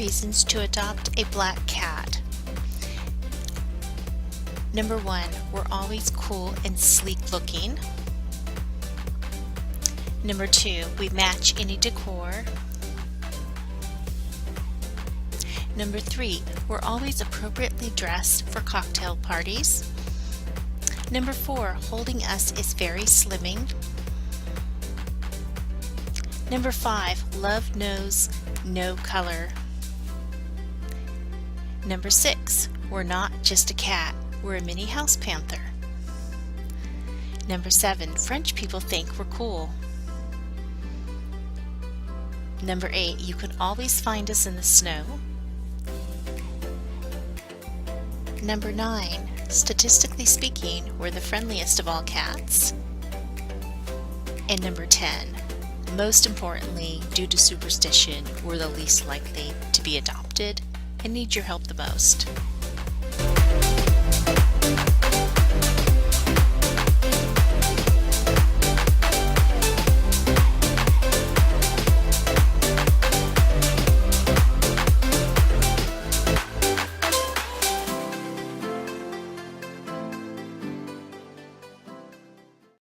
reasons to adopt a black cat. Number 1, we're always cool and sleek looking. Number 2, we match any decor. Number 3, we're always appropriately dressed for cocktail parties. Number 4, holding us is very slimming. Number 5, love knows no color. Number 6, we're not just a cat, we're a mini house panther. Number 7, French people think we're cool. Number 8, you can always find us in the snow. Number 9, statistically speaking, we're the friendliest of all cats. And number 10, most importantly, due to superstition, we're the least likely to be adopted and need your help the most.